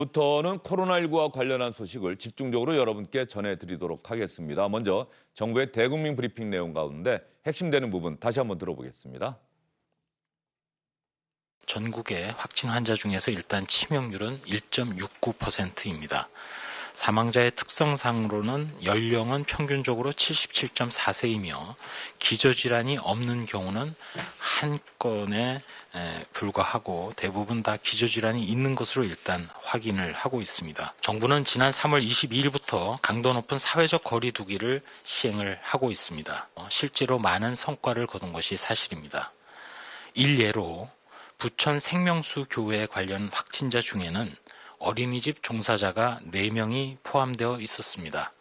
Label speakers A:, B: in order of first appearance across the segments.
A: 부터는 코로나19와 관련한 소식을 집중적으로 여러분께 전해드리도록 하겠습니다. 먼저 정부의 대국민 브리핑 내용 가운데 핵심되는 부분 다시 한번 들어보겠습니다.
B: 전국의 확진 환자 중에서 일단 치명률은 1.69%입니다. 사망자의 특성상으로는 연령은 평균적으로 77.4세이며 기저질환이 없는 경우는 한 건에 불과하고 대부분 다 기저질환이 있는 것으로 일단 확인을 하고 있습니다. 정부는 지난 3월 22일부터 강도 높은 사회적 거리 두기를 시행을 하고 있습니다. 실제로 많은 성과를 거둔 것이 사실입니다. 일례로 부천 생명수 교회 관련 확진자 중에는 어린이집 종사자가 4명이 포함되어 있었습니다.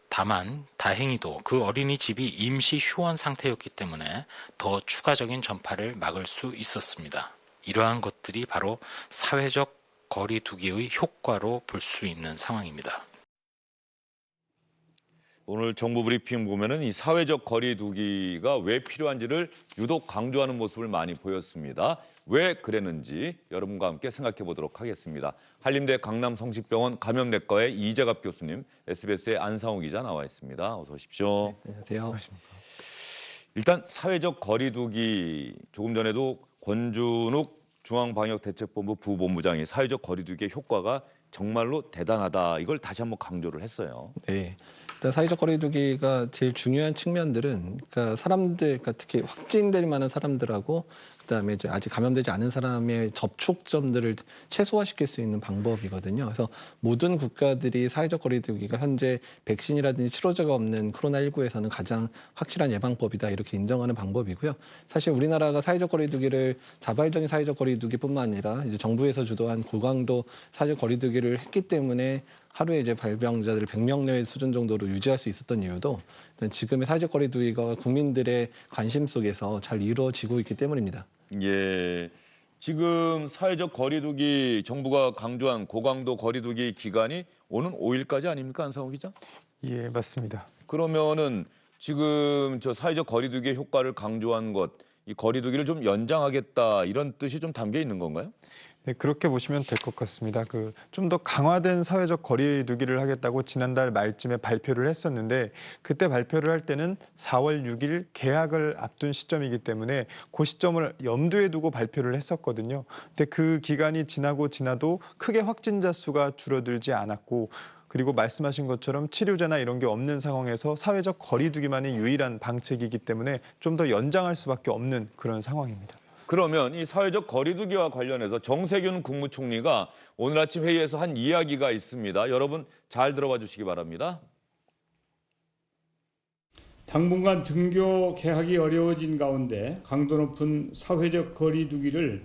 B: 다만 다행히도 그 어린이집이 임시 휴원 상태였기 때문에 더 추가적인 전파를 막을 수 있었습니다. 이러한 것들이 바로 사회적 거리 두기의 효과로 볼 수 있는 상황입니다.
A: 오늘 정부 브리핑 보면은 이 사회적 거리 두기가 왜 필요한지를 유독 강조하는 모습을 많이 보였습니다. 왜 그랬는지 여러분과 함께 생각해 보도록 하겠습니다. 한림대 강남성심병원 감염내과의 이재갑 교수님, SBS의 안상우 기자 나와 있습니다. 어서 오십시오.
C: 네, 안녕하세요.
A: 일단 사회적 거리 두기, 조금 전에도 권준욱 중앙방역대책본부 부본부장이 사회적 거리 두기의 효과가 정말로 대단하다. 이걸 다시 한번 강조를 했어요.
C: 네. 일단 사회적 거리두기가 제일 중요한 측면들은 그러니까 사람들, 그러니까 특히 확진될 만한 사람들하고 그다음에 이제 아직 감염되지 않은 사람의 접촉점들을 최소화시킬 수 있는 방법이거든요. 그래서 모든 국가들이 사회적 거리두기가 현재 백신이라든지 치료제가 없는 코로나19에서는 가장 확실한 예방법이다 이렇게 인정하는 방법이고요. 사실 우리나라가 사회적 거리두기를 자발적인 사회적 거리두기뿐만 아니라 이제 정부에서 주도한 고강도 사회적 거리두기를 했기 때문에 하루에 이제 발병자들을 100명 내외 수준 정도로 유지할 수 있었던 이유도 지금의 사회적 거리두기가 국민들의 관심 속에서 잘 이루어지고 있기 때문입니다.
A: 예, 지금 사회적 거리두기 정부가 강조한 고강도 거리두기 기간이 오는 5일까지 아닙니까, 안상우 기자?
D: 예, 맞습니다.
A: 그러면은 지금 저 사회적 거리두기의 효과를 강조한 것, 이 거리두기를 좀 연장하겠다 이런 뜻이 좀 담겨 있는 건가요?
D: 네, 그렇게 보시면 될 것 같습니다. 좀 더 강화된 사회적 거리두기를 하겠다고 지난달 말쯤에 발표를 했었는데 그때 발표를 할 때는 4월 6일 개학을 앞둔 시점이기 때문에 그 시점을 염두에 두고 발표를 했었거든요. 근데 그 기간이 지나도 크게 확진자 수가 줄어들지 않았고 그리고 말씀하신 것처럼 치료제나 이런 게 없는 상황에서 사회적 거리두기만이 유일한 방책이기 때문에 좀 더 연장할 수밖에 없는 그런 상황입니다.
A: 그러면 이 사회적 거리두기와 관련해서 정세균 국무총리가 오늘 아침 회의에서 한 이야기가 있습니다. 여러분 잘 들어봐 주시기 바랍니다.
E: 당분간 등교 개학이 어려워진 가운데 강도 높은 사회적 거리두기를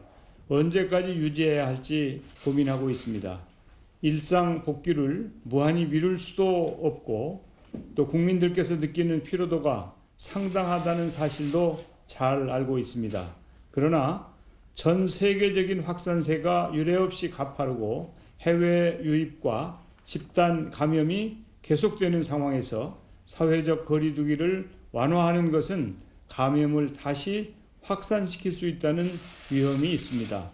E: 언제까지 유지해야 할지 고민하고 있습니다. 일상 복귀를 무한히 미룰 수도 없고 또 국민들께서 느끼는 피로도가 상당하다는 사실도 잘 알고 있습니다. 그러나 전 세계적인 확산세가 유례없이 가파르고 해외 유입과 집단 감염이 계속되는 상황에서 사회적 거리두기를 완화하는 것은 감염을 다시 확산시킬 수 있다는 위험이 있습니다.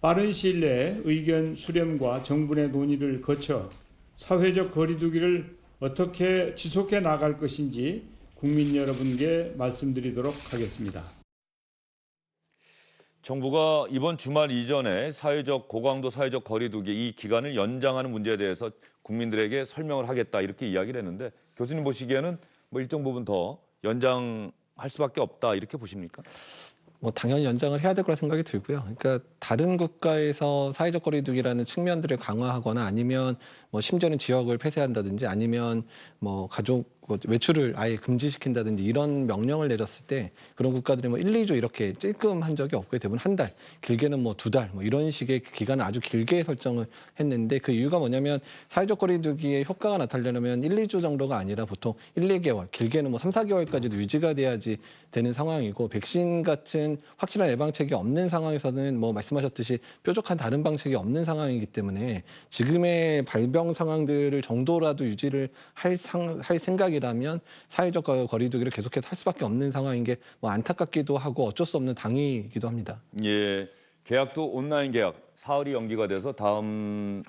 E: 빠른 시일 내에 의견 수렴과 정부의 논의를 거쳐 사회적 거리두기를 어떻게 지속해 나갈 것인지 국민 여러분께 말씀드리도록 하겠습니다.
A: 정부가 이번 주말 이전에 고강도 사회적 거리두기 이 기간을 연장하는 문제에 대해서 국민들에게 설명을 하겠다 이렇게 이야기를 했는데 교수님 보시기에는 뭐 일정 부분 더 연장할 수밖에 없다 이렇게 보십니까?
C: 뭐 당연히 연장을 해야 될 거라 생각이 들고요. 그러니까 다른 국가에서 사회적 거리두기라는 측면들을 강화하거나 아니면 뭐 심지어는 지역을 폐쇄한다든지 아니면 뭐 가족 외출을 아예 금지시킨다든지 이런 명령을 내렸을 때 그런 국가들이 뭐 1, 2주 이렇게 찔끔한 적이 없고 대부분 한 달, 길게는 뭐 2달 뭐 이런 식의 기간을 아주 길게 설정을 했는데 그 이유가 뭐냐면 사회적 거리두기의 효과가 나타나려면 1, 2주 정도가 아니라 보통 1, 2개월, 길게는 뭐 3, 4개월까지도 유지가 돼야지 되는 상황이고 백신 같은 확실한 예방책이 없는 상황에서는 뭐 말씀하셨듯이 뾰족한 다른 방책이 없는 상황이기 때문에 지금의 발병 상황들을 정도라도 유지를 할 생각이라면 사회적 거리두기를 계속해서 할 수밖에 없는 상황인 게 뭐 안타깝기도 하고 어쩔 수 없는 당위이기도 합니다.
A: 예, 계약도 온라인 계약, 사흘이 연기가 돼서 다음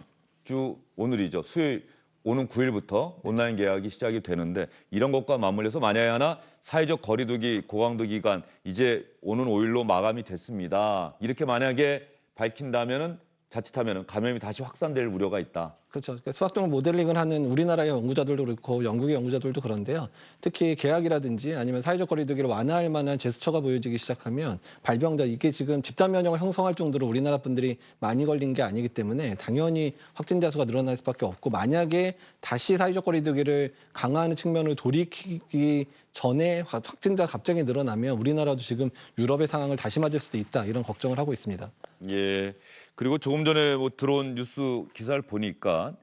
A: 주 오늘이죠. 수요일 오는 9일부터 온라인 계약이 시작이 되는데 이런 것과 맞물려서 만약에 하나 사회적 거리두기 고강도 기간 이제 오는 5일로 마감이 됐습니다. 이렇게 만약에 밝힌다면은 자칫하면은 감염이 다시 확산될 우려가 있다.
C: 그렇죠. 그러니까 수학적 모델링을 하는 우리나라의 연구자들도 그렇고 영국의 연구자들도 그런데요. 특히 계약이라든지 아니면 사회적 거리두기를 완화할 만한 제스처가 보여지기 시작하면 발병자 이게 지금 집단 면역을 형성할 정도로 우리나라 분들이 많이 걸린 게 아니기 때문에 당연히 확진자 수가 늘어날 수밖에 없고 만약에 다시 사회적 거리두기를 강화하는 측면으로 돌이키기 전에 확진자가 갑자기 늘어나면 우리나라도 지금 유럽의 상황을 다시 맞을 수도 있다 이런 걱정을 하고 있습니다.
A: 예. 그리고 조금 전에 뭐 들어온 뉴스 기사를 보니까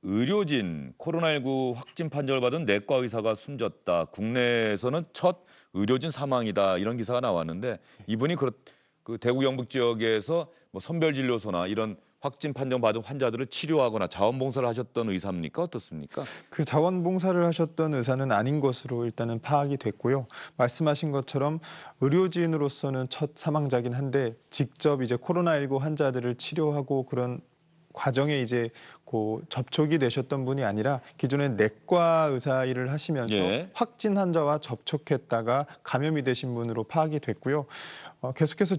A: 의료진 코로나19 확진 판정을 받은 내과 의사가 숨졌다. 국내에서는 첫 의료진 사망이다. 이런 기사가 나왔는데 이분이 그 대구 경북 지역에서 뭐 선별진료소나 이런 확진 판정 받은 환자들을 치료하거나 자원봉사를 하셨던 의사입니까? 어떻습니까?
D: 그 자원봉사를 하셨던 의사는 아닌 것으로 일단은 파악이 됐고요. 말씀하신 것처럼 의료진으로서는 첫 사망자긴 한데 직접 이제 코로나19 환자들을 치료하고 그런 과정에 이제 그 접촉이 되셨던 분이 아니라 기존에 내과 의사 일을 하시면서
A: 예.
D: 확진 환자와 접촉했다가 감염이 되신 분으로 파악이 됐고요. 계속해서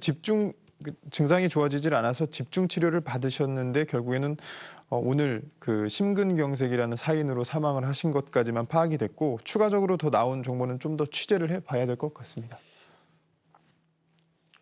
D: 증상이 좋아지질 않아서 집중 치료를 받으셨는데 결국에는 오늘 그 심근경색이라는 사인으로 사망을 하신 것까지만 파악이 됐고 추가적으로 더 나온 정보는 좀 더 취재를 해봐야 될 것 같습니다.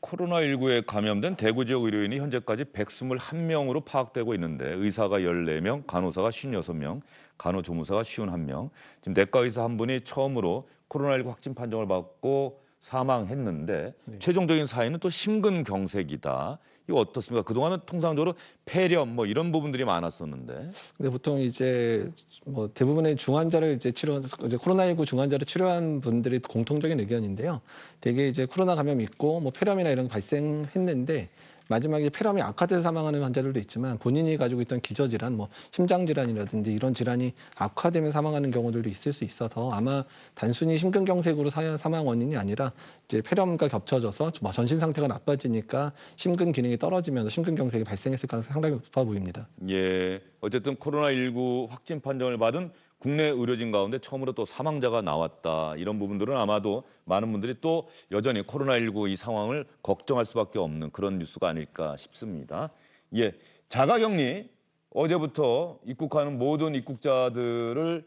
A: 코로나19에 감염된 대구 지역 의료인이 현재까지 121명으로 파악되고 있는데 의사가 14명, 간호사가 56명, 간호조무사가 51명. 지금 내과 의사 한 분이 처음으로 코로나19 확진 판정을 받고 사망했는데 최종적인 사인은 또 심근경색이다. 이거 어떻습니까? 그동안은 통상적으로 폐렴 뭐 이런 부분들이 많았었는데.
C: 근데 보통 이제 뭐 대부분의 중환자를 이제 코로나19 중환자를 치료한 분들이 공통적인 의견인데요. 대개 이제 코로나 감염이 있고 뭐 폐렴이나 이런 게 발생했는데 마지막에 폐렴이 악화돼서 사망하는 환자들도 있지만 본인이 가지고 있던 기저질환, 뭐 심장질환이라든지 이런 질환이 악화되면 사망하는 경우들도 있을 수 있어서 아마 단순히 심근경색으로 사망 원인이 아니라 이제 폐렴과 겹쳐져서 전신 상태가 나빠지니까 심근 기능이 떨어지면서 심근경색이 발생했을 가능성이 상당히 높아 보입니다.
A: 예, 어쨌든 코로나19 확진 판정을 받은 국내 의료진 가운데 처음으로 또 사망자가 나왔다. 이런 부분들은 아마도 많은 분들이 또 여전히 코로나19 이 상황을 걱정할 수밖에 없는 그런 뉴스가 아닐까 싶습니다. 예, 자가격리 어제부터 입국하는 모든 입국자들을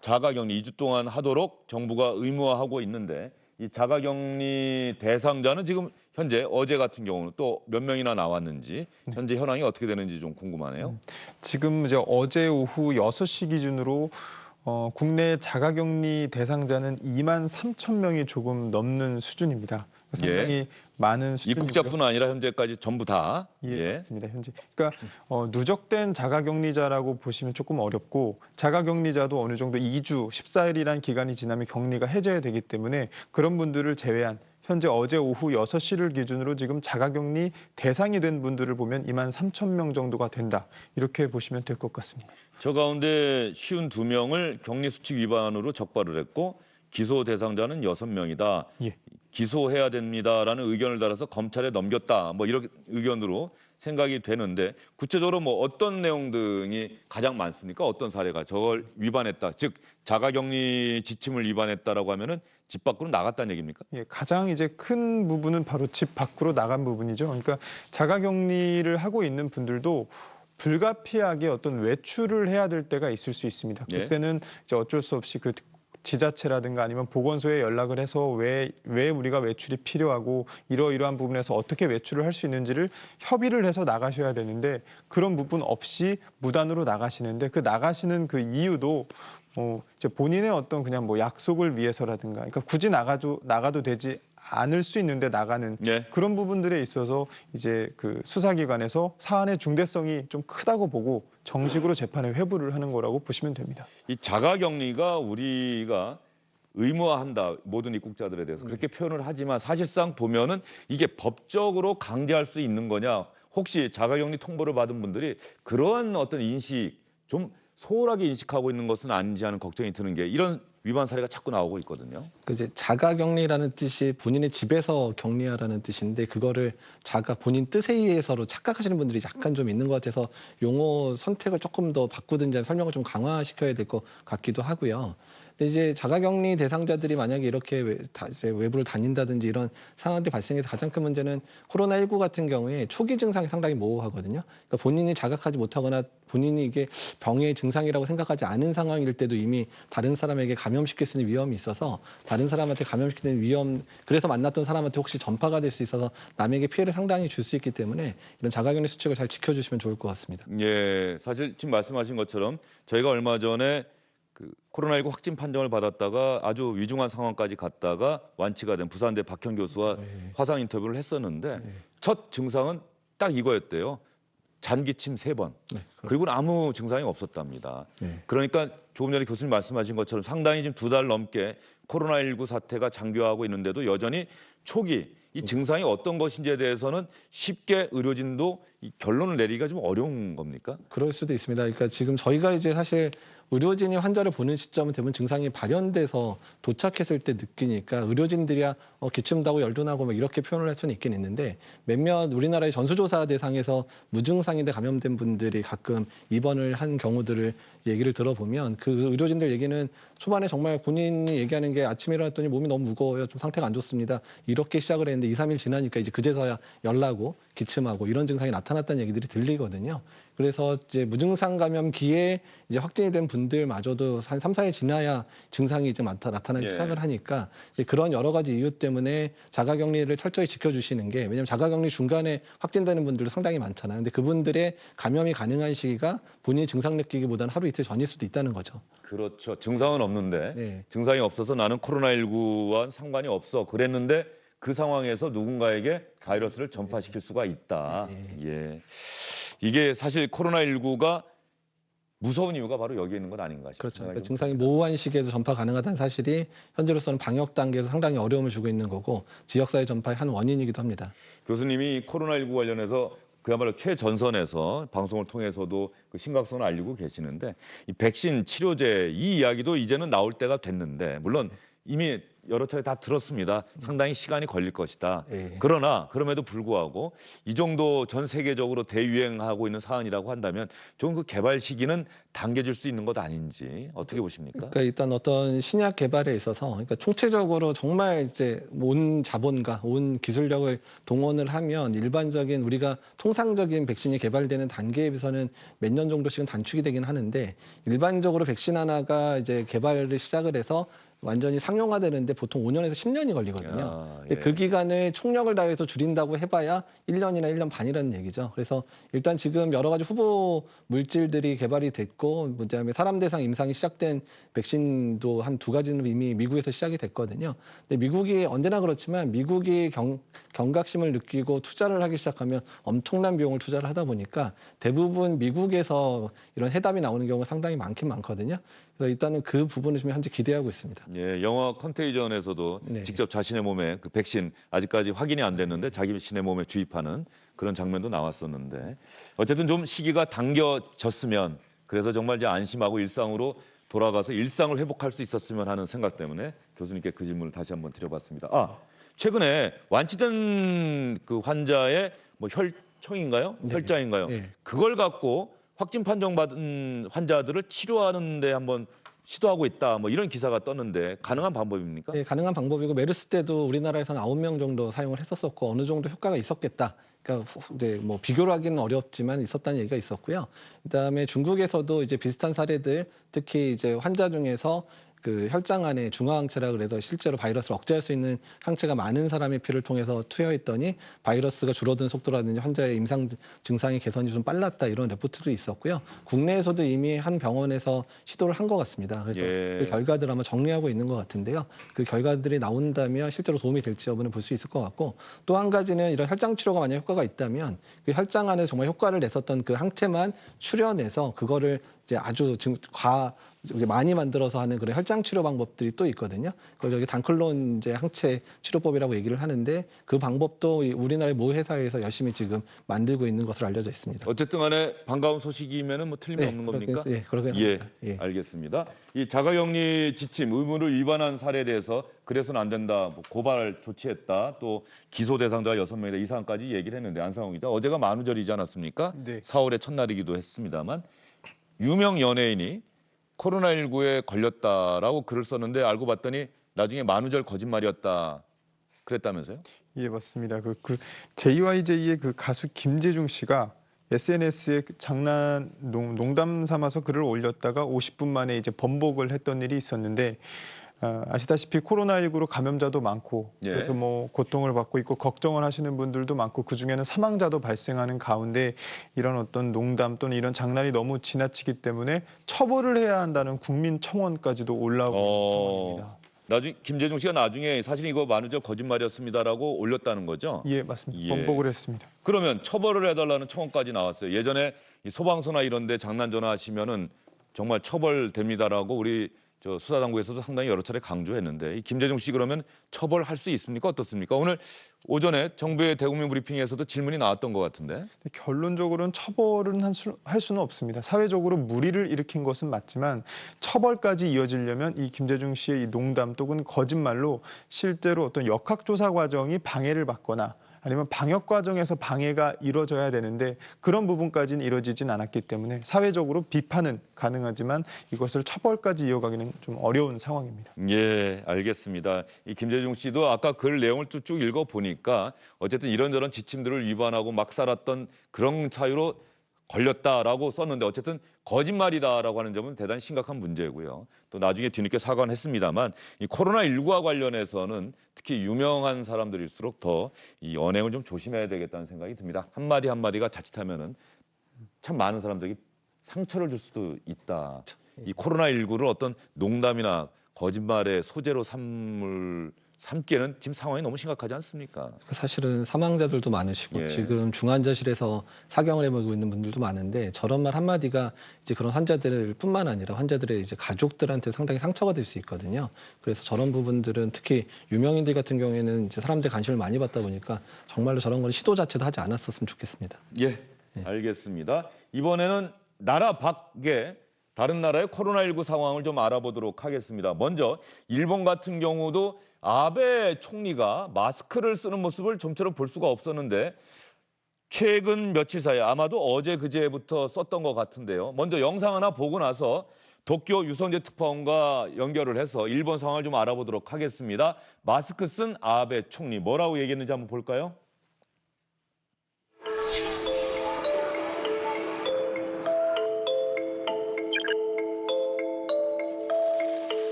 A: 자가격리 2주 동안 하도록 정부가 의무화하고 있는데 이 자가격리 대상자는 지금 현재 어제 같은 경우는 또 몇 명이나 나왔는지 현재 현황이 어떻게 되는지 좀 궁금하네요.
D: 지금 이제 어제 오후 6시 기준으로 국내 자가격리 대상자는 2만 3천 명이 조금 넘는 수준입니다. 상당히 많은 수준이고요.
A: 입국자뿐 아니라 현재까지 전부 다.
D: 예, 맞습니다. 현재. 그러니까 누적된 자가격리자라고 보시면 조금 어렵고 자가격리자도 어느 정도 2주, 14일이란 기간이 지나면 격리가 해제되기 때문에 그런 분들을 제외한 현재 어제 오후 6시를 기준으로 지금 자가격리 대상이 된 분들을 보면 2만 3천 명 정도가 된다. 이렇게 보시면 될 것 같습니다.
A: 저 가운데 52명을 격리수칙 위반으로 적발을 했고 기소 대상자는 6명이다.
D: 예.
A: 기소해야 됩니다라는 의견을 달아서 검찰에 넘겼다. 뭐 이런 의견으로 생각이 되는데 구체적으로 뭐 어떤 내용 등이 가장 많습니까? 어떤 사례가 저걸 위반했다. 즉 자가격리 지침을 위반했다라고 하면은 집 밖으로 나갔다는 얘기입니까?
D: 예, 가장 이제 큰 부분은 바로 집 밖으로 나간 부분이죠. 그러니까 자가격리를 하고 있는 분들도 불가피하게 어떤 외출을 해야 될 때가 있을 수 있습니다.
A: 예.
D: 그때는 이제 어쩔 수 없이 그 지자체라든가 아니면 보건소에 연락을 해서 왜 우리가 외출이 필요하고 이러이러한 부분에서 어떻게 외출을 할 수 있는지를 협의를 해서 나가셔야 되는데 그런 부분 없이 무단으로 나가시는데 그 나가시는 그 이유도 이제 본인의 어떤 그냥 뭐 약속을 위해서라든가 그러니까 굳이 나가도 되지 않을 수 있는데 나가는
A: 예.
D: 그런 부분들에 있어서 이제 그 수사기관에서 사안의 중대성이 좀 크다고 보고 정식으로 재판에 회부를 하는 거라고 보시면 됩니다.
A: 이 자가격리가 우리가 의무화한다. 모든 입국자들에 대해서 그렇게 표현을 하지만 사실상 보면은 이게 법적으로 강제할 수 있는 거냐. 혹시 자가격리 통보를 받은 분들이 그러한 어떤 인식 좀 소홀하게 인식하고 있는 것은 아닌지 하는 걱정이 드는 게 이런 위반 사례가 자꾸 나오고 있거든요.
C: 그 이제 자가격리라는 뜻이 본인의 집에서 격리하라는 뜻인데 그거를 본인 뜻에 의해서로 착각하시는 분들이 약간 좀 있는 것 같아서 용어 선택을 조금 더 바꾸든지 설명을 좀 강화시켜야 될 것 같기도 하고요. 근데 이제 자가격리 대상자들이 만약에 이렇게 외부를 다닌다든지 이런 상황들이 발생해서 가장 큰 문제는 코로나19 같은 경우에 초기 증상이 상당히 모호하거든요. 그러니까 본인이 자각하지 못하거나 본인이 이게 병의 증상이라고 생각하지 않은 상황일 때도 이미 다른 사람에게 감염시킬 수 있는 위험이 있어서 다른 사람한테 감염시키는 위험, 그래서 만났던 사람한테 혹시 전파가 될 수 있어서 남에게 피해를 상당히 줄 수 있기 때문에 이런 자가격리 수칙을 잘 지켜주시면 좋을 것 같습니다.
A: 예, 사실 지금 말씀하신 것처럼 저희가 얼마 전에 그 코로나19 확진 판정을 받았다가 아주 위중한 상황까지 갔다가 완치가 된 부산대 박형 교수와 화상 인터뷰를 했었는데 첫 증상은 딱 이거였대요. 잔기침 3번. 그리고는 아무 증상이 없었답니다. 그러니까 조금 전에 교수님 말씀하신 것처럼 상당히 지금 2달 넘게 코로나19 사태가 장기화하고 있는데도 여전히 초기 이 증상이 어떤 것인지에 대해서는 쉽게 의료진도 이 결론을 내리기가 좀 어려운 겁니까?
C: 그럴 수도 있습니다. 그러니까 지금 저희가 이제 사실 의료진이 환자를 보는 시점은 대부분 증상이 발현돼서 도착했을 때 느끼니까 의료진들이야 기침 나고 열도 나고 막 이렇게 표현을 할 수는 있긴 있는데 몇몇 우리나라의 전수조사 대상에서 무증상인데 감염된 분들이 가끔 입원을 한 경우들을 얘기를 들어보면 그 의료진들 얘기는 초반에 정말 본인이 얘기하는 게 아침에 일어났더니 몸이 너무 무거워요. 좀 상태가 안 좋습니다. 이렇게 시작을 했는데 2, 3일 지나니까 이제 그제서야 열나고 기침하고 이런 증상이 나타났다는 얘기들이 들리거든요. 그래서 이제 무증상 감염기에 이제 확진이 된 분들마저도 한 3, 4일 지나야 증상이 이제 나타나기 시작을 하니까 그런 여러 가지 이유 때문에 자가격리를 철저히 지켜주시는 게 왜냐하면 자가격리 중간에 확진되는 분들도 상당히 많잖아요. 근데 그분들의 감염이 가능한 시기가 본인이 증상 느끼기보다는 하루 이틀 전일 수도 있다는 거죠.
A: 그렇죠. 증상은 없는데
C: 네.
A: 증상이 없어서 나는 코로나19와 상관이 없어 그랬는데 그 상황에서 누군가에게 바이러스를 전파시킬 수가 있다. 예. 이게 사실 코로나19가 무서운 이유가 바로 여기에 있는 것 아닌가 싶습니다.
C: 그렇죠. 그러니까 증상이 모호한 시기에도 전파 가능하다는 사실이 현재로서는 방역 단계에서 상당히 어려움을 주고 있는 거고 지역사회 전파의 한 원인이기도 합니다.
A: 교수님이 코로나19 관련해서 그야말로 최전선에서 방송을 통해서도 그 심각성을 알리고 계시는데 이 백신 치료제 이 이야기도 이제는 나올 때가 됐는데 물론 이미 여러 차례 다 들었습니다. 상당히 시간이 걸릴 것이다. 그러나 그럼에도 불구하고 이 정도 전 세계적으로 대유행하고 있는 사안이라고 한다면 좀 그 개발 시기는 당겨질 수 있는 것 아닌지 어떻게 보십니까?
C: 그러니까 일단 어떤 신약 개발에 있어서 그러니까 총체적으로 정말 이제 온 자본과 온 기술력을 동원을 하면 일반적인 우리가 통상적인 백신이 개발되는 단계에 비해서는 몇 년 정도씩은 단축이 되긴 하는데 일반적으로 백신 하나가 이제 개발을 시작을 해서 완전히 상용화되는데 보통 5년에서 10년이 걸리거든요. 근데 그 기간을 총력을 다해서 줄인다고 해봐야 1년이나 1년 반이라는 얘기죠. 그래서 일단 지금 여러 가지 후보 물질들이 개발이 됐고 그다음에 사람 대상 임상이 시작된 백신도 한 2가지는 이미 미국에서 시작이 됐거든요. 근데 미국이 언제나 그렇지만 미국이 경각심을 느끼고 투자를 하기 시작하면 엄청난 비용을 투자를 하다 보니까 대부분 미국에서 이런 해답이 나오는 경우가 상당히 많긴 많거든요. 그래서 일단은 그 부분을 지금 현재 기대하고 있습니다.
A: 예, 영화 컨테이전에서도 직접 자신의 몸에 그 백신 아직까지 확인이 안 됐는데 자신의 몸에 주입하는 그런 장면도 나왔었는데 어쨌든 좀 시기가 당겨졌으면 그래서 정말 이제 안심하고 일상으로 돌아가서 일상을 회복할 수 있었으면 하는 생각 때문에 교수님께 그 질문을 다시 한번 드려봤습니다. 최근에 완치된 그 환자의 뭐 혈청인가요? 혈자인가요? 그걸 갖고 확진 판정받은 환자들을 치료하는 데 한번 시도하고 있다. 뭐 이런 기사가 떴는데 가능한 방법입니까?
C: 네, 가능한 방법이고 메르스 때도 우리나라에서는 9명 정도 사용을 했었었고 어느 정도 효과가 있었겠다. 그러니까 이제 뭐 비교를 하기는 어렵지만 있었다는 얘기가 있었고요. 그다음에 중국에서도 이제 비슷한 사례들 특히 이제 환자 중에서 그 혈장 안에 중화항체라 그래서 실제로 바이러스를 억제할 수 있는 항체가 많은 사람의 피를 통해서 투여했더니 바이러스가 줄어든 속도라든지 환자의 임상 증상의 개선이 좀 빨랐다 이런 레포트도 있었고요. 국내에서도 이미 한 병원에서 시도를 한 것 같습니다. 그래서 그 결과들 아마 정리하고 있는 것 같은데요. 그 결과들이 나온다면 실제로 도움이 될지 여부는 볼 수 있을 것 같고 또 한 가지는 이런 혈장 치료가 만약 효과가 있다면 그 혈장 안에 정말 효과를 냈었던 그 항체만 추려내서 그거를 이제 아주 이제 많이 만들어서 하는 그런 혈장 치료 방법들이 또 있거든요. 그걸 저기 단클론 이제 항체 치료법이라고 얘기를 하는데 그 방법도 우리나라의 모 회사에서 열심히 지금 만들고 있는 것으로 알려져 있습니다.
A: 어쨌든 간에 반가운 소식이면은 뭐 틀림이
C: 네,
A: 없는 겁니까?
C: 그렇게
A: 예,
C: 합니다. 예.
A: 알겠습니다. 이 자가격리 지침 의무를 위반한 사례에 대해서 그래서는 안 된다, 뭐 고발 조치했다, 또 기소 대상자가 6명이다 이 사안까지 얘기를 했는데 안상호 기자, 어제가 만우절이지 않았습니까?
D: 네.
A: 4월의 첫날이기도 했습니다만 유명 연예인이 코로나19에 걸렸다라고 글을 썼는데 알고 봤더니 나중에 만우절 거짓말이었다 그랬다면서요?
D: 예, 맞습니다. 그 JYJ의 그 가수 김재중 씨가 SNS에 농담 삼아서 글을 올렸다가 50분 만에 이제 번복을 했던 일이 있었는데 아시다시피 코로나19로 감염자도 많고
A: 예.
D: 그래서 뭐 고통을 받고 있고 걱정을 하시는 분들도 많고 그 중에는 사망자도 발생하는 가운데 이런 어떤 농담 또는 이런 장난이 너무 지나치기 때문에 처벌을 해야 한다는 국민 청원까지도 올라오고 있는 상황입니다.
A: 나중에 김재중 씨가 나중에 사실 이거 만우절 거짓말이었습니다라고 올렸다는 거죠?
D: 예, 맞습니다.
A: 예.
D: 번복을 했습니다.
A: 그러면 처벌을 해달라는 청원까지 나왔어요. 예전에 이 소방서나 이런데 장난 전화하시면은 정말 처벌됩니다라고 우리 저 수사당국에서도 상당히 여러 차례 강조했는데 이 김재중 씨 그러면 처벌할 수 있습니까? 어떻습니까? 오늘 오전에 정부의 대국민 브리핑에서도 질문이 나왔던 것 같은데.
D: 결론적으로는 처벌은 할 수는 없습니다. 사회적으로 물의를 일으킨 것은 맞지만 처벌까지 이어지려면 이 김재중 씨의 이 농담 또는 거짓말로 실제로 어떤 역학조사 과정이 방해를 받거나 아니면 방역 과정에서 방해가 이루어져야 되는데 그런 부분까지는 이루어지진 않았기 때문에 사회적으로 비판은 가능하지만 이것을 처벌까지 이어가기는 좀 어려운 상황입니다.
A: 예, 알겠습니다. 이 김재중 씨도 아까 글 내용을 쭉 읽어 보니까 어쨌든 이런저런 지침들을 위반하고 막 살았던 그런 사유로 걸렸다라고 썼는데 어쨌든 거짓말이다라고 하는 점은 대단히 심각한 문제고요. 또 나중에 뒤늦게 사과는 했습니다만 이 코로나19와 관련해서는 특히 유명한 사람들일수록 더 이 언행을 좀 조심해야 되겠다는 생각이 듭니다. 한마디 한마디가 자칫하면은 참 많은 사람들에게 상처를 줄 수도 있다. 이 코로나19를 어떤 농담이나 거짓말의 소재로 삼기에는 지금 상황이 너무 심각하지 않습니까?
C: 사실은 사망자들도 많으시고
A: 예.
C: 지금 중환자실에서 사경을 해보고 있는 분들도 많은데 저런 말 한마디가 이제 그런 환자들뿐만 아니라 환자들의 이제 가족들한테 상당히 상처가 될 수 있거든요. 그래서 저런 부분들은 특히 유명인들 같은 경우에는 이제 사람들 관심을 많이 받다 보니까 정말로 저런 걸 시도 자체도 하지 않았었으면 좋겠습니다.
A: 예, 알겠습니다. 이번에는 나라 밖의 다른 나라의 코로나19 상황을 좀 알아보도록 하겠습니다. 먼저 일본 같은 경우도 아베 총리가 마스크를 쓰는 모습을 좀처럼 볼 수가 없었는데 최근 며칠 사이에 아마도 어제 그제부터 썼던 것 같은데요. 먼저 영상 하나 보고 나서 도쿄 유성재 특파원과 연결을 해서 일본 상황을 좀 알아보도록 하겠습니다. 마스크 쓴 아베 총리 뭐라고 얘기했는지 한번 볼까요?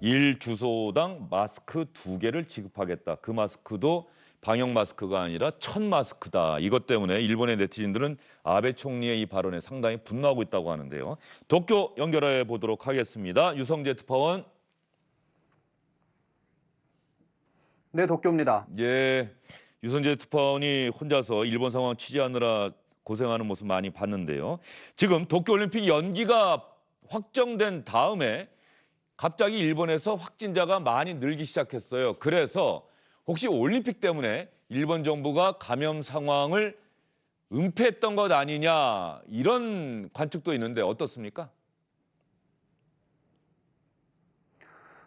A: 일 주소당 마스크 2개를 지급하겠다. 그 마스크도 방역 마스크가 아니라 천 마스크다. 이것 때문에 일본의 네티즌들은 아베 총리의 이 발언에 상당히 분노하고 있다고 하는데요. 도쿄 연결해 보도록 하겠습니다. 유성재 특파원.
F: 네, 도쿄입니다.
A: 예, 유성재 특파원이 혼자서 일본 상황 취재하느라 고생하는 모습 많이 봤는데요. 지금 도쿄올림픽 연기가 확정된 다음에 갑자기 일본에서 확진자가 많이 늘기 시작했어요. 그래서 혹시 올림픽 때문에 일본 정부가 감염 상황을 은폐했던 것 아니냐 이런 관측도 있는데 어떻습니까?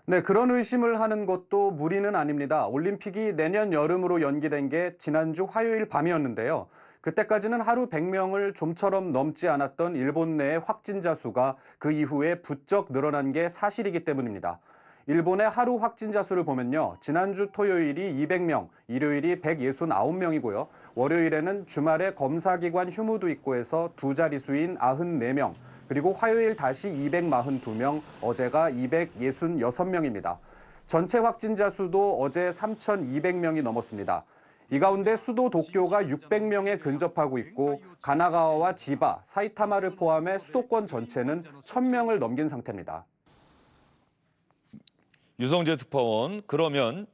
F: 네, 그런 의심을 하는 것도 무리는 아닙니다. 올림픽이 내년 여름으로 연기된 게 지난주 화요일 밤이었는데요. 그때까지는 하루 100명을 좀처럼 넘지 않았던 일본 내의 확진자 수가 그 이후에 부쩍 늘어난 게 사실이기 때문입니다. 일본의 하루 확진자 수를 보면요. 지난주 토요일이 200명, 일요일이 169명이고요. 월요일에는 주말에 검사기관 휴무도 있고 해서 두 자릿수인 94명, 그리고 화요일 다시 242명, 어제가 266명입니다. 전체 확진자 수도 어제 3,200명이 넘었습니다. 이 가운데 수도 도쿄가 600명에 근접하고 있고 가나가와와 지바, 사이타마를 포함해 수도권 전체는 1,000명을 넘긴 상태입니다.
A: 유성재 특파원, 그러면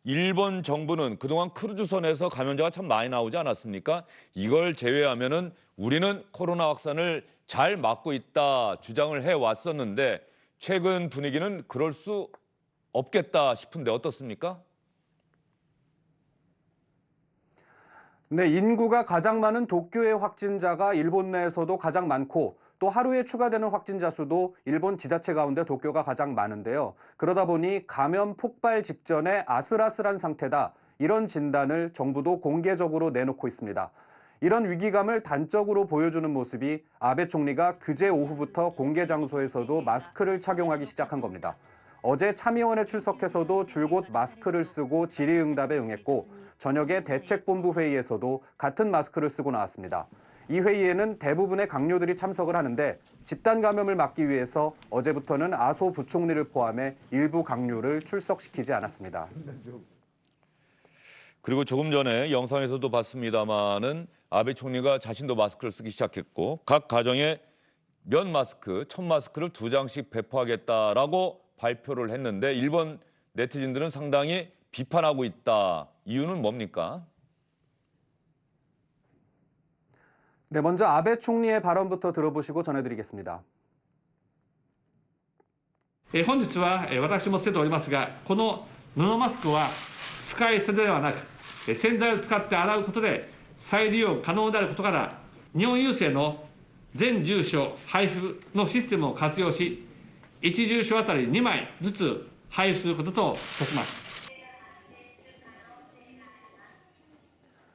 A: 일본 정부는 그동안 크루즈선에서 감염자가 참 많이 나오지 않았습니까? 이걸 제외하면은 우리는 코로나 확산을 잘 막고 있다 주장을 해왔었는데 최근 분위기는 그럴 수 없겠다 싶은데 어떻습니까?
F: 네, 인구가 가장 많은 도쿄의 확진자가 일본 내에서도 가장 많고 또 하루에 추가되는 확진자 수도 일본 지자체 가운데 도쿄가 가장 많은데요. 그러다 보니 감염 폭발 직전에 아슬아슬한 상태다. 이런 진단을 정부도 공개적으로 내놓고 있습니다. 이런 위기감을 단적으로 보여주는 모습이 아베 총리가 그제 오후부터 공개 장소에서도 마스크를 착용하기 시작한 겁니다. 어제 참의원에 출석해서도 줄곧 마스크를 쓰고 질의응답에 응했고 저녁에 대책본부 회의에서도 같은 마스크를 쓰고 나왔습니다. 이 회의에는 대부분의 강요들이 참석을 하는데 집단 감염을 막기 위해서 어제부터는 아소 부총리를 포함해 일부 강요를 출석시키지 않았습니다.
A: 그리고 조금 전에 영상에서도 봤습니다마는 아베 총리가 자신도 마스크를 쓰기 시작했고 각 가정에 면 마스크, 천 마스크를 2장씩 배포하겠다라고 발표를 했는데 일본 네티즌들은 상당히 비판하고 있다. 이유는 뭡니까?
F: 네, 먼저 아베 총리의 발언부터 들어보시고 전해드리겠습니다.
G: 本日は私もつけておりますが、この布マスクは使い捨てではなく、洗剤を使って洗うことで再利用可能であることから、日本郵政の全住所配布のシステムを活用し、1住所あたり2枚ずつ配布することといたします。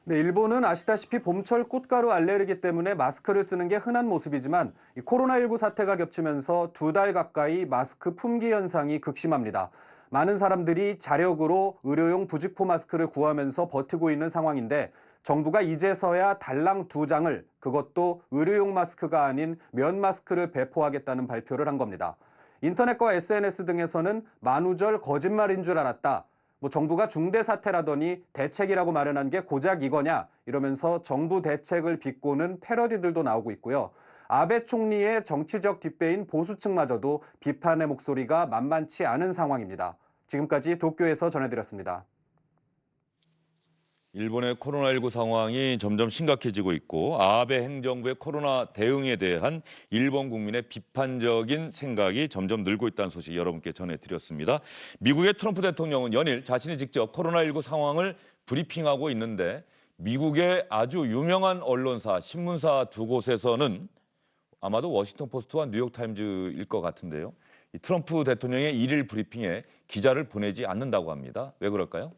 F: 네, 일본은 아시다시피 봄철 꽃가루 알레르기 때문에 마스크를 쓰는 게 흔한 모습이지만 이 코로나19 사태가 겹치면서 2달 가까이 마스크 품귀 현상이 극심합니다. 많은 사람들이 자력으로 의료용 부직포 마스크를 구하면서 버티고 있는 상황인데 정부가 이제서야 달랑 2장을 그것도 의료용 마스크가 아닌 면 마스크를 배포하겠다는 발표를 한 겁니다. 인터넷과 SNS 등에서는 만우절 거짓말인 줄 알았다. 정부가 중대 사태라더니 대책이라고 마련한 게 고작 이거냐 이러면서 정부 대책을 비꼬는 패러디들도 나오고 있고요. 아베 총리의 정치적 뒷배인 보수층마저도 비판의 목소리가 만만치 않은 상황입니다. 지금까지 도쿄에서 전해드렸습니다.
A: 일본의 코로나19 상황이 점점 심각해지고 있고 아베 행정부의 코로나 대응에 대한 일본 국민의 비판적인 생각이 점점 늘고 있다는 소식 여러분께 전해드렸습니다. 미국의 트럼프 대통령은 연일 자신이 직접 코로나19 상황을 브리핑하고 있는데 미국의 아주 유명한 언론사, 신문사 2곳에서는 아마도 워싱턴 포스트와 뉴욕타임즈일 것 같은데요. 이 트럼프 대통령의 일일 브리핑에 기자를 보내지 않는다고 합니다. 왜 그럴까요?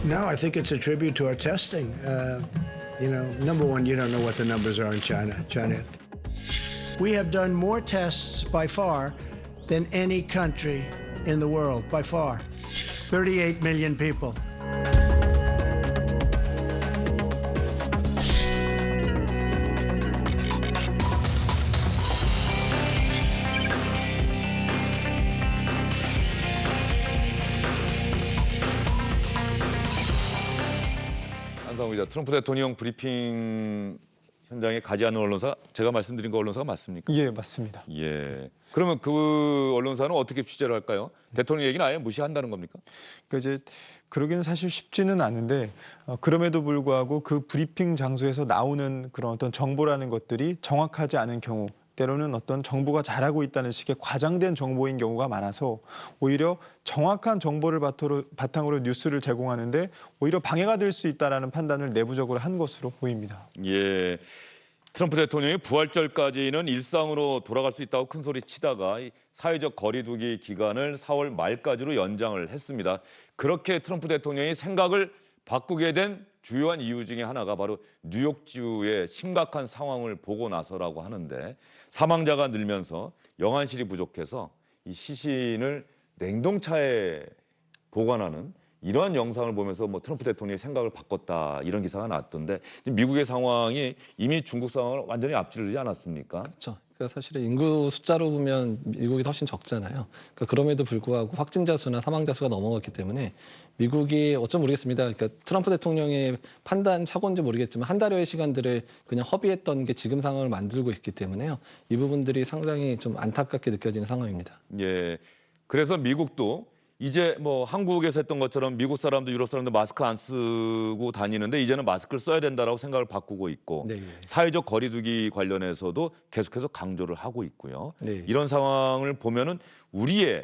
H: No, I think it's a tribute to our testing. Number one, you don't know what the numbers are in China. We have done more tests by far than any country in the world, by far. 38 million people.
A: 한상우 기자, 트럼프 대통령 브리핑 현장에 가지 않는 언론사, 제가 말씀드린 그 언론사가 맞습니까?
D: 예, 맞습니다.
A: 예. 그러면 그 언론사는 어떻게 취재를 할까요? 대통령 얘기는 아예 무시한다는 겁니까?
D: 그러니까 이제 그러기는 사실 쉽지는 않은데 그럼에도 불구하고 그 브리핑 장소에서 나오는 그런 어떤 정보라는 것들이 정확하지 않은 경우 때로는 어떤 정부가 잘하고 있다는 식의 과장된 정보인 경우가 많아서 오히려 정확한 정보를 바탕으로 뉴스를 제공하는데 오히려 방해가 될 수 있다라는 판단을 내부적으로 한 것으로 보입니다.
A: 예. 트럼프 대통령이 부활절까지는 일상으로 돌아갈 수 있다고 큰 소리 치다가 이 사회적 거리두기 기간을 4월 말까지로 연장을 했습니다. 그렇게 트럼프 대통령이 생각을 바꾸게 된 주요한 이유 중에 하나가 바로 뉴욕주의 심각한 상황을 보고 나서라고 하는데, 사망자가 늘면서 영안실이 부족해서 이 시신을 냉동차에 보관하는 이러한 영상을 보면서 뭐 트럼프 대통령이 생각을 바꿨다 이런 기사가 나왔던데, 미국의 상황이 이미 중국 상황을 완전히 앞지르지 않았습니까?
C: 그렇죠. 그러니까 사실은 인구 숫자로 보면 미국이 훨씬 적잖아요. 그러니까 그럼에도 불구하고 확진자 수나 사망자 수가 넘어갔기 때문에 미국이 어쩜 모르겠습니다. 그러니까 트럼프 대통령의 판단 착오인지 모르겠지만 한 달여의 시간들을 그냥 허비했던 게 지금 상황을 만들고 있기 때문에요. 이 부분들이 상당히 좀 안타깝게 느껴지는 상황입니다.
A: 예. 그래서 미국도 이제 뭐 한국에서 했던 것처럼 미국 사람도 유럽 사람도 마스크 안 쓰고 다니는데 이제는 마스크를 써야 된다라고 생각을 바꾸고 있고,
C: 네.
A: 사회적 거리두기 관련해서도 계속해서 강조를 하고 있고요.
C: 네.
A: 이런 상황을 보면은 우리의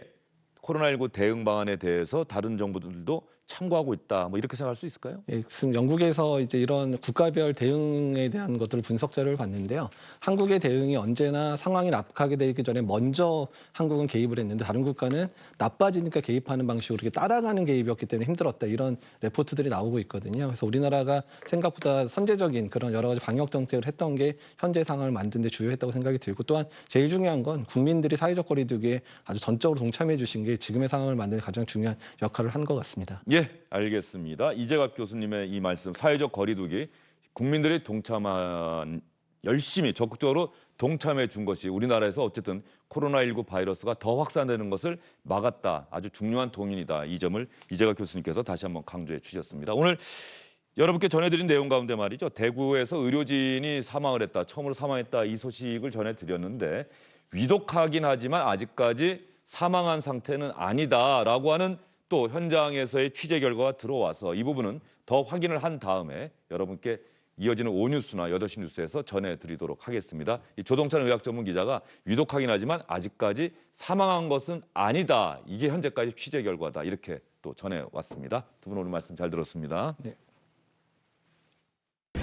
A: 코로나19 대응 방안에 대해서 다른 정부들도 참고하고 있다, 뭐 이렇게 생각할 수 있을까요?
C: 예, 지금 영국에서 이제 이런 국가별 대응에 대한 것들을 분석 자료를 봤는데요. 한국의 대응이 언제나 상황이 나락하게 되기 전에 먼저 한국은 개입을 했는데 다른 국가는 나빠지니까 개입하는 방식으로 이렇게 따라가는 개입이었기 때문에 힘들었다, 이런 레포트들이 나오고 있거든요. 그래서 우리나라가 생각보다 선제적인 그런 여러 가지 방역 정책을 했던 게 현재 상황을 만드는 데 주요했다고 생각이 들고, 또한 제일 중요한 건 국민들이 사회적 거리두기에 아주 전적으로 동참해 주신 게 지금의 상황을 만드는 가장 중요한 역할을 한 것 같습니다.
A: 예, 알겠습니다. 이재갑 교수님의 이 말씀, 사회적 거리두기 국민들이 열심히 적극적으로 동참해 준 것이 우리나라에서 어쨌든 코로나19 바이러스가 더 확산되는 것을 막았다, 아주 중요한 동인이다, 이 점을 이재갑 교수님께서 다시 한번 강조해 주셨습니다. 오늘 여러분께 전해드린 내용 가운데 말이죠, 대구에서 의료진이 사망을 했다, 처음으로 사망했다, 이 소식을 전해드렸는데 위독하긴 하지만 아직까지 사망한 상태는 아니다라고 하는 또 현장에서의 취재 결과가 들어와서 이 부분은 더 확인을 한 다음에 여러분께 이어지는 5뉴스나 8시 뉴스에서 전해드리도록 하겠습니다. 이 조동찬 의학 전문 기자가 위독하긴 하지만 아직까지 사망한 것은 아니다, 이게 현재까지 취재 결과다, 이렇게 또 전해왔습니다. 두 분 오늘 말씀 잘 들었습니다.
C: 네,